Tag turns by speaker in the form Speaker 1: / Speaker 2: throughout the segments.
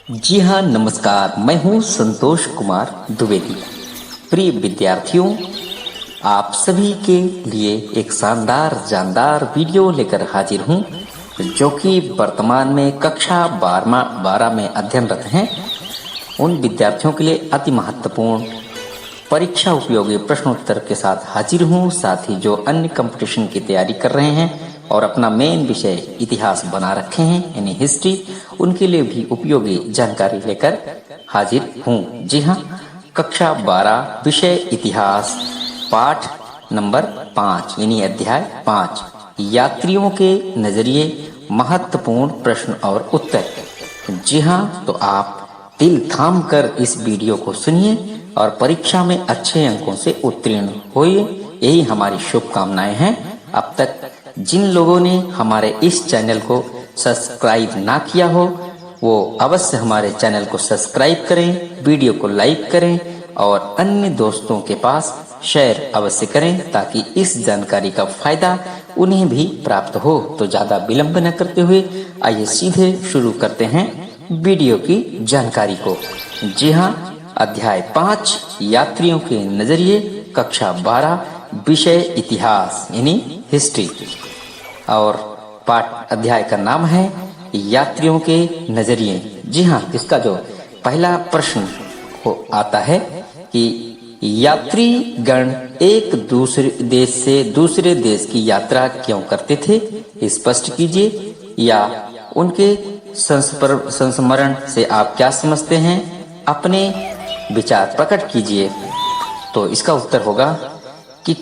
Speaker 1: जी हाँ, नमस्कार। मैं हूँ संतोष कुमार द्विवेदी। प्रिय विद्यार्थियों, आप सभी के लिए एक शानदार जानदार वीडियो लेकर हाजिर हूँ, जो कि वर्तमान में कक्षा 12 में अध्ययनरत हैं उन विद्यार्थियों के लिए अति महत्वपूर्ण परीक्षा उपयोगी प्रश्नोत्तर के साथ हाजिर हूँ। साथ ही जो अन्य कंपटीशन की तैयारी कर रहे हैं और अपना मेन विषय इतिहास बना रखे हैं यानी हिस्ट्री, उनके लिए भी उपयोगी जानकारी लेकर हाजिर हूँ। जी हाँ, कक्षा 12 विषय इतिहास, पाठ नंबर 5 यानी अध्याय 5, यात्रियों के नजरिए महत्वपूर्ण प्रश्न और उत्तर। जी हाँ, तो आप दिल थाम कर इस वीडियो को सुनिए और परीक्षा में अच्छे अंकों से उत्तीर्ण होइए, यही हमारी शुभकामनाएं हैं। अब तक जिन लोगों ने हमारे इस चैनल को सब्सक्राइब ना किया हो, वो अवश्य हमारे चैनल को सब्सक्राइब करें, वीडियो को लाइक करें और अन्य दोस्तों के पास शेयर अवश्य करें, ताकि इस जानकारी का फायदा उन्हें भी प्राप्त हो। तो ज्यादा विलंब न करते हुए आइए सीधे शुरू करते हैं वीडियो की जानकारी को। जी हाँ, अध्याय 5 यात्रियों के नजरिए, कक्षा 12 विषय इतिहास यानी हिस्ट्री, और पाठ अध्याय का नाम है यात्रियों के नजरिए। जी हाँ, इसका जो पहला प्रश्न आता है कि यात्री गण एक दूसरे देश से दूसरे देश की यात्रा क्यों करते थे, स्पष्ट कीजिए, या उनके संस्मरण से आप क्या समझते हैं, अपने विचार प्रकट कीजिए। तो इसका उत्तर होगा कि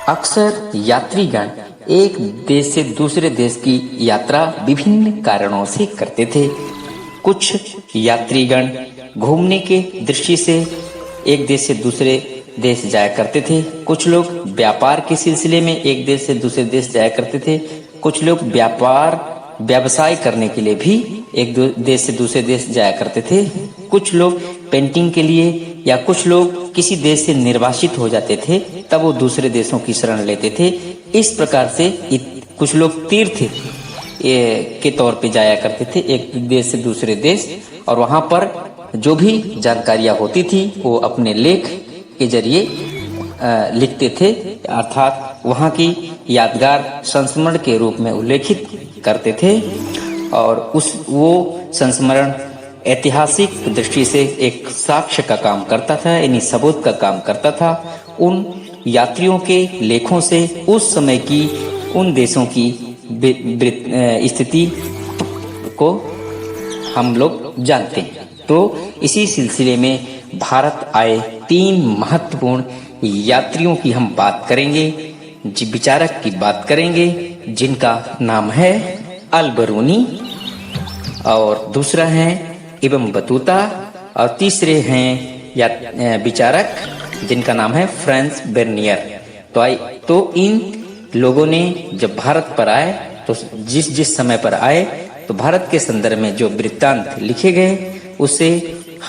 Speaker 1: अक्सर यात्रीगण एक देश से दूसरे देश की यात्रा विभिन्न कारणों से करते थे। कुछ यात्रीगण घूमने के दृष्टि से एक देश से दूसरे देश जाया करते थे। कुछ लोग व्यापार के सिलसिले में एक देश से दूसरे देश जाया करते थे। कुछ लोग व्यवसाय करने के लिए भी एक देश से दूसरे देश जाया करते थे। कुछ लोग पेंटिंग के लिए, या कुछ लोग किसी देश से निर्वासित हो जाते थे, तब वो दूसरे देशों की शरण लेते थे। इस प्रकार से कुछ लोग तीर्थ के तौर पे जाया करते थे एक देश से दूसरे देश, और वहां पर जो भी जानकारियां होती थी वो अपने लेख के जरिए लिखते थे, अर्थात वहां की यादगार संस्मरण के रूप में उल्लेखित करते थे। और वो संस्मरण ऐतिहासिक दृष्टि से एक साक्ष्य का काम करता था, यानी सबूत का काम करता था। उन यात्रियों के लेखों से उस समय की उन देशों की स्थिति को हम लोग जानते हैं। तो इसी सिलसिले में भारत आए 3 महत्वपूर्ण यात्रियों की हम बात करेंगे, विचारक की बात करेंगे, जिनका नाम है अल-बरूनी, और दूसरा है इब्न बतूता, और तीसरे हैं विचारक जिनका नाम है फ्रांस बेर्नियर। तो इन लोगों ने जब भारत पर आए, तो जिस समय पर आए, तो भारत के संदर्भ में जो वृत्तांत लिखे गए, उससे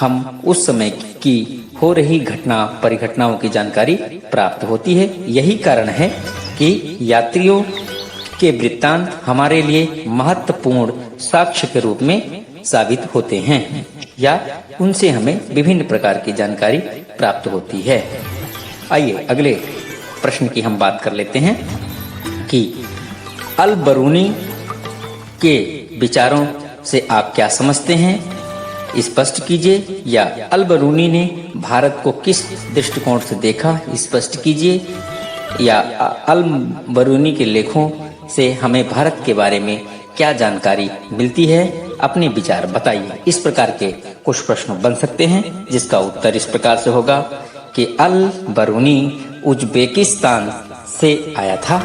Speaker 1: हम उस समय की हो रही परिघटनाओं की जानकारी प्राप्त होती है। यही कारण है कि यात्रियों के वृत्तांत हमारे लिए महत्वपूर्ण साक्ष्य के रूप में साबित होते हैं, या उनसे हमें विभिन्न प्रकार की जानकारी प्राप्त होती है। आइए अगले प्रश्न की हम बात कर लेते हैं कि अल-बरूनी के विचारों से आप क्या समझते हैं, स्पष्ट कीजिए, या अल-बरूनी ने भारत को किस दृष्टिकोण से देखा, स्पष्ट कीजिए, या अल-बरूनी के लेखों से हमें भारत के बारे में क्या जानकारी मिलती है, अपने विचार बताइए। इस प्रकार के कुछ प्रश्न बन सकते हैं, जिसका उत्तर इस प्रकार से होगा कि अल-बरूनी उज्बेकिस्तान से आया था।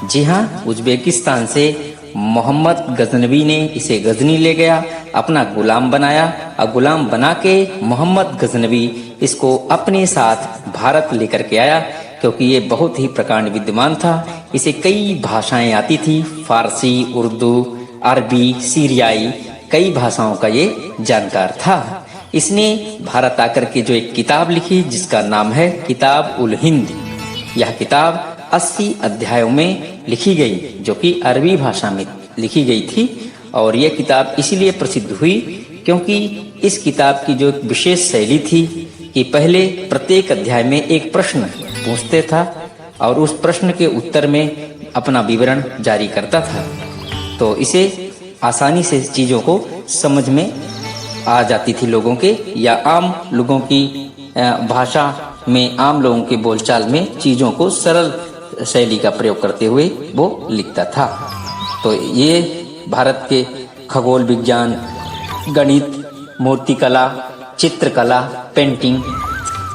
Speaker 1: जी हाँ, उज्बेकिस्तान से मोहम्मद गजनवी ने इसे गजनी ले गया, अपना गुलाम बनाया, और गुलाम बना के मोहम्मद गजनवी इसको अपने साथ भारत लेकर के आया, क्योंकि ये बहुत ही प्रकांड विद्वान था। इसे कई भाषाएं आती थी, फारसी, उर्दू, अरबी, सीरियाई, कई भाषाओं का ये जानकार था। इसने भारत आकर के जो एक किताब लिखी, जिसका नाम है किताब उल हिंद। यह किताब 80 अध्यायों में लिखी गई, जो कि अरबी भाषा में लिखी गई थी, और यह किताब इसीलिए प्रसिद्ध हुई क्योंकि इस किताब की जो एक विशेष शैली थी कि पहले प्रत्येक अध्याय में एक प्रश्न पूछते था और उस प्रश्न के उत्तर में अपना विवरण जारी करता था, तो इसे आसानी से चीज़ों को समझ में आ जाती थी लोगों के, या आम लोगों की भाषा में, आम लोगों के बोलचाल में चीज़ों को सरल शैली का प्रयोग करते हुए वो लिखता था। तो ये भारत के खगोल विज्ञान, गणित, मूर्तिकला, चित्रकला, पेंटिंग,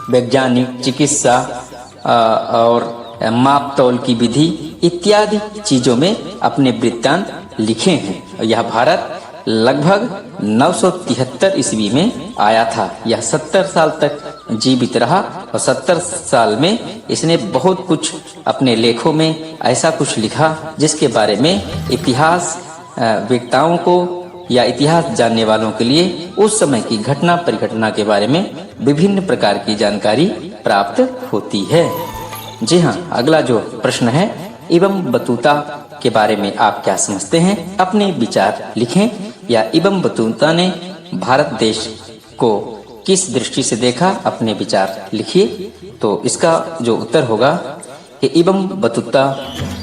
Speaker 1: वैज्ञानिक, चिकित्सा और माप तौल की विधि इत्यादि चीजों में अपने वृत्तांत लिखे हैं। यह भारत लगभग 973 ईस्वी में आया था। यह 70 साल तक जीवित रहा और 70 साल में इसने बहुत कुछ अपने लेखों में ऐसा कुछ लिखा जिसके बारे में इतिहास वक्ताओं को या इतिहास जानने वालों के लिए उस समय की घटना परिघटना के बारे में विभिन्न प्रकार की जानकारी प्राप्त होती है। जी हाँ, अगला जो प्रश्न है, इब्न बतूता के बारे में आप क्या समझते हैं? अपने विचार लिखें। या इब्न बतूता ने भारत देश को किस दृष्टि से देखा, अपने विचार लिखिए। तो इसका जो उत्तर होगा कि इब्न बतूता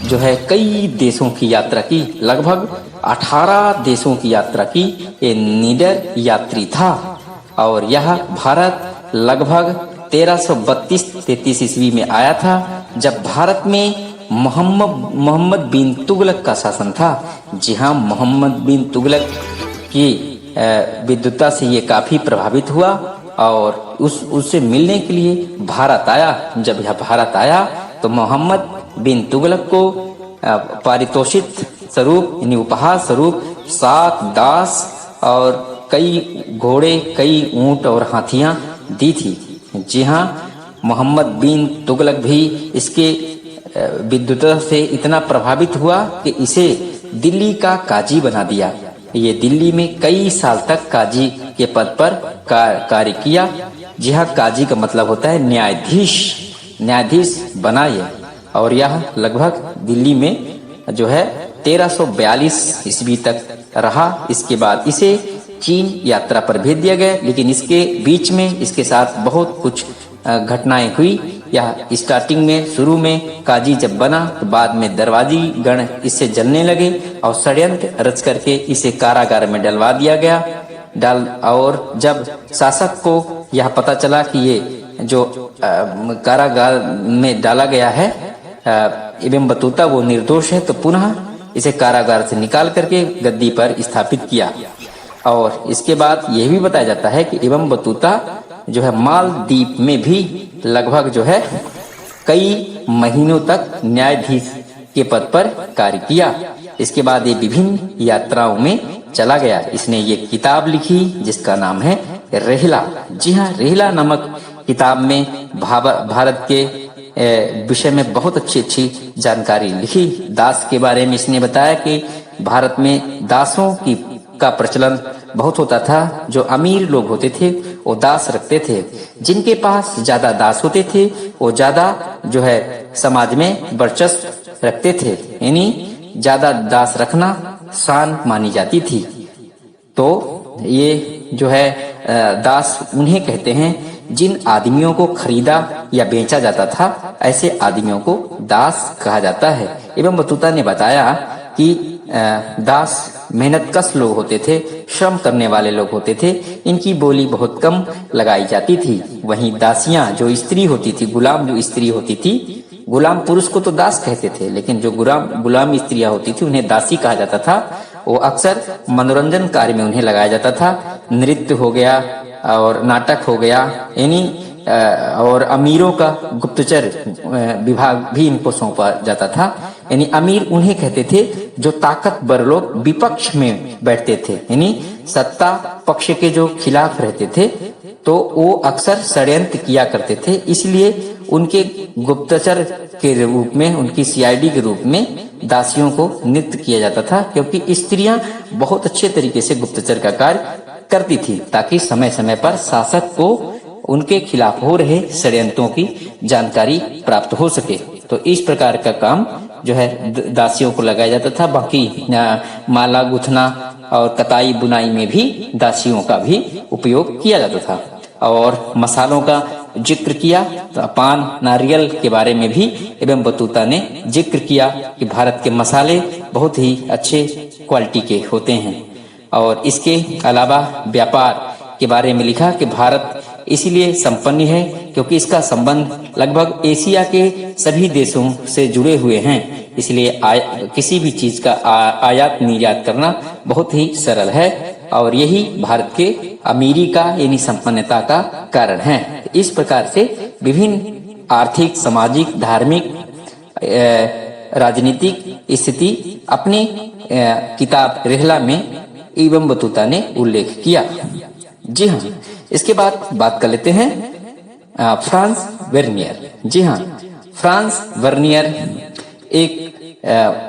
Speaker 1: जो है कई देशों की यात्रा की, लगभग 18 देशों की यात्रा की, ये निडर यात्री था। और यह भारत लगभग 1332-33 ईस्वी में आया था, जब भारत में मोहम्मद बिन तुगलक का शासन था। जी हाँ, मोहम्मद बिन तुगलक की विद्वता से ये काफी प्रभावित हुआ और उससे मिलने के लिए भारत आया। जब यह भारत आया तो मोहम्मद बिन तुगलक को पारितोषिक स्वरूप, यानी उपहार स्वरूप 7 दास और कई घोड़े, कई ऊंट और हाथियां दी थी। जी हाँ, मोहम्मद बिन तुगलक भी इसके विद्वता से इतना प्रभावित हुआ कि इसे दिल्ली का काजी बना दिया। ये दिल्ली में कई साल तक काजी के पद पर कार्य किया। जी हाँ, काजी का मतलब होता है न्यायाधीश बनाए। और यह लगभग दिल्ली में जो है 1342 ईस्वी तक रहा। इसके बाद इसे चीन यात्रा पर भेज दिया गया, लेकिन इसके बीच में इसके साथ बहुत कुछ घटनाएं हुई। यह स्टार्टिंग में, शुरू में काजी जब बना तो बाद में दरवाजी गण इससे जलने लगे और षड्यंत्र रच करके इसे कारागार में डलवा दिया गया। और जब शासक को यह पता चला कि ये जो कारागार में डाला गया है इब्न बतूता वो निर्दोष है, तो पुनः इसे कारागार से निकाल करके गद्दी पर स्थापित किया। और इसके बाद यह भी बताया जाता है कि इब्न बतूता जो है मालदीव में भी लगभग जो है कई महीनों तक न्यायाधीश के पद पर कार्य किया। इसके बाद ये विभिन्न यात्राओं में चला गया। इसने ये किताब लिखी जिसका नाम है रेहला। जी हाँ, रेहला नामक किताब में भारत के विषय में बहुत अच्छी जानकारी लिखी। दास के बारे में इसने बताया कि भारत में दासों का प्रचलन बहुत होता था। जो अमीर लोग होते थे वो दास रखते थे, जिनके पास ज्यादा दास होते थे वो ज्यादा जो है समाज में वर्चस्व रखते थे, यानी ज्यादा दास रखना शान मानी जाती थी। तो ये जो है दास उन्हें कहते हैं जिन आदमियों को खरीदा या बेचा जाता था, ऐसे आदमियों को दास कहा जाता है। इब्न बतूता ने बताया कि दास मेहनतकश लोग होते थे, श्रम करने वाले लोग होते थे, इनकी बोली बहुत कम लगाई जाती थी। वहीं दासियां जो स्त्री होती थी, गुलाम जो स्त्री होती थी, गुलाम पुरुष को तो दास कहते थे, लेकिन जो गुलाम स्त्रियां होती थी उन्हें दासी कहा जाता था। वो अक्सर मनोरंजन कार्य में उन्हें लगाया जाता था। नृत्य हो गया और नाटक हो गया, यानी और अमीरों का गुप्तचर विभाग भी इनको सौंपा जाता था। यानी अमीर उन्हें कहते थे जो ताकतवर लोग विपक्ष में बैठते थे, यानी सत्ता पक्ष के जो खिलाफ रहते थे, तो वो अक्सर षड्यंत्र किया करते थे। इसलिए उनके गुप्तचर के रूप में, उनकी सीआईडी के रूप में दासियों को नियुक्त किया जाता था, क्योंकि स्त्रियां बहुत अच्छे तरीके से गुप्तचर का कार्य करती थी, ताकि समय समय पर शासक को उनके खिलाफ हो रहे षड्यंत्रों की जानकारी प्राप्त हो सके। तो इस प्रकार का काम जो है दासियों को लगाया जाता था। बाकी माला गुथना और कताई बुनाई में भी दासियों का भी उपयोग किया जाता था। और मसालों का जिक्र किया तो पान नारियल के बारे में भी एवं बतूता ने जिक्र किया कि भारत के मसाले बहुत ही अच्छे क्वालिटी के होते हैं। और इसके अलावा व्यापार के बारे में लिखा कि भारत इसीलिए संपन्न है क्योंकि इसका संबंध लगभग एशिया के सभी देशों से जुड़े हुए हैं, इसलिए किसी भी चीज का आयात निर्यात करना बहुत ही सरल है और यही भारत के अमीरी का यानी संपन्नता का कारण है। इस प्रकार से विभिन्न आर्थिक, सामाजिक, धार्मिक, राजनीतिक स्थिति अपनी किताब रेहला में इबन बतूता ने उल्लेख किया। जी हाँ, इसके बाद बात कर लेते हैं फ्रांस वर्नियर। जी हाँ, फ्रांस वर्नियर एक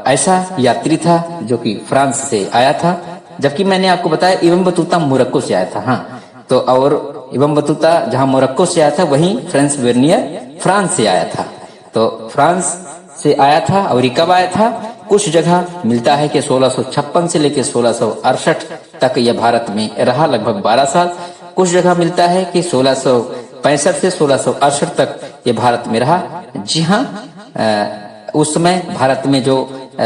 Speaker 1: ऐसा यात्री था जो कि फ्रांस से आया था, जबकि मैंने आपको बताया इबन बतूता मोरक्को से आया था। हाँ, तो और इबन बतूता जहां मोरक्को से आया था वहीं फ्रांस वर्नियर फ्रांस से आया था। तो फ्रांस से आया था और ये कब आया था? कुछ जगह मिलता है कि 1656 से लेकर 1668 तक यह भारत में रहा, लगभग 12 साल। कुछ जगह मिलता है कि 1665 से 1668 तक ये भारत में रहा। जी हाँ, उस समय भारत में जो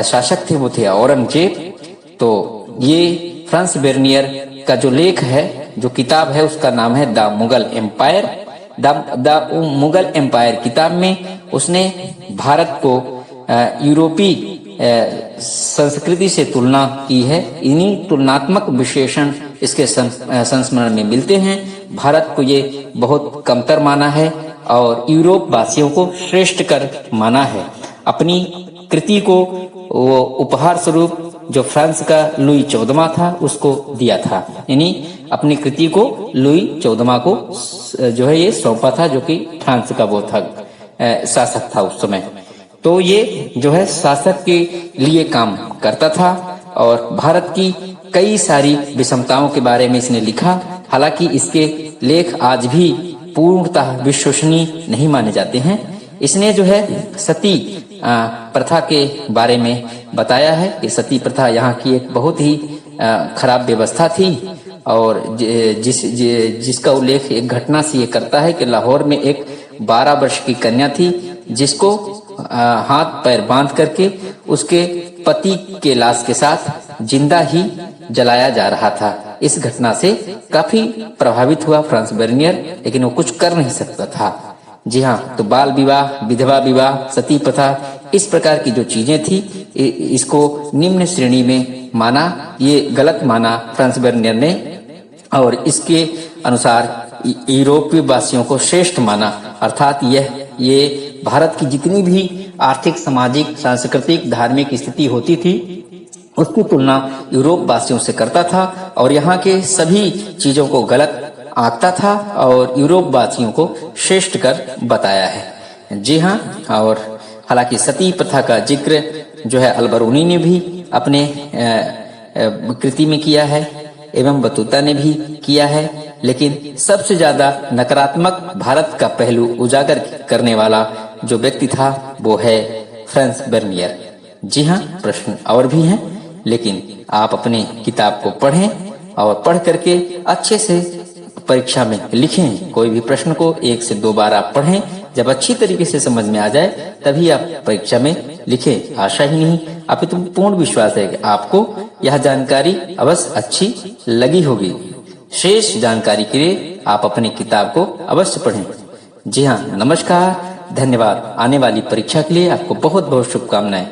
Speaker 1: शासक थे वो थे औरंगजेब। तो ये फ्रांस वर्नियर का जो लेख है, जो किताब है, उसका नाम है the Mughal empire. The Mughal empire किताब में उसने भारत को यूरोपीय संस्कृति से तुलना की है। इन्हीं तुलनात्मक विशेषण इसके संस्मरण में मिलते हैं। भारत को ये बहुत कमतर माना है और यूरोप वासियों को श्रेष्ठ कर माना है। अपनी कृति को वो उपहार स्वरूप जो फ्रांस का लुई 14वां था उसको दिया था, यानी अपनी कृति को लुई 14वां को जो है ये सौंपा था, जो कि फ्रांस का वो था शासक था उस समय। तो ये जो है शासक के लिए काम करता था और भारत की कई सारी विषमताओं के बारे में इसने लिखा। हालांकि इसके लेख आज भी पूर्णतः विश्वसनीय नहीं माने जाते हैं। इसने जो है सती प्रथा के बारे में बताया है कि सती प्रथा यहाँ की एक बहुत ही खराब व्यवस्था थी और जिसका उल्लेख एक घटना से ये करता है कि लाहौर में एक 12 वर्ष की कन्या थी जिसको हाथ पैर बांध करके उसके पति के लाश के साथ जिंदा ही जलाया जा रहा था। इस घटना से काफी प्रभावित हुआ फ्रांस वर्नियर, लेकिन वो कुछ कर नहीं सकता था। जी हाँ, तो बाल विवाह, विधवा विवाह, सती प्रथा, इस प्रकार की जो चीजें थी इसको निम्न श्रेणी में माना, ये गलत माना फ्रांस वर्नियर ने और इसके अनुसार यूरोपीय वासियों को श्रेष्ठ माना। अर्थात ये भारत की जितनी भी आर्थिक, सामाजिक, सांस्कृतिक, धार्मिक स्थिति होती थी उसकी तुलना यूरोप वासियों से करता था और यहाँ के सभी चीजों को गलत आंकता था और यूरोप वासियों को श्रेष्ठ कर बताया है। जी हाँ, और हालांकि सती प्रथा का जिक्र जो है अलबरूनी ने भी अपने कृति में किया है एवं बतूता ने भी किया है, लेकिन सबसे ज्यादा नकारात्मक भारत का पहलू उजागर करने वाला जो व्यक्ति था वो है फ्रांस वर्नियर। जी हाँ, प्रश्न और भी हैं, लेकिन आप अपने किताब को पढ़ें और पढ़ करके अच्छे से परीक्षा में लिखें। कोई भी प्रश्न को 1 से 2 बार आप पढ़ें, जब अच्छी तरीके से समझ में आ जाए तभी आप परीक्षा में लिखें। आशा ही नहीं, अपितु पूर्ण विश्वास है कि आपको यह जानकारी अवश्य अच्छी लगी होगी। शेष जानकारी के लिए आप अपनी किताब को अवश्य पढ़ें। जी हाँ, नमस्कार, धन्यवाद। आने वाली परीक्षा के लिए आपको बहुत बहुत शुभकामनाएं।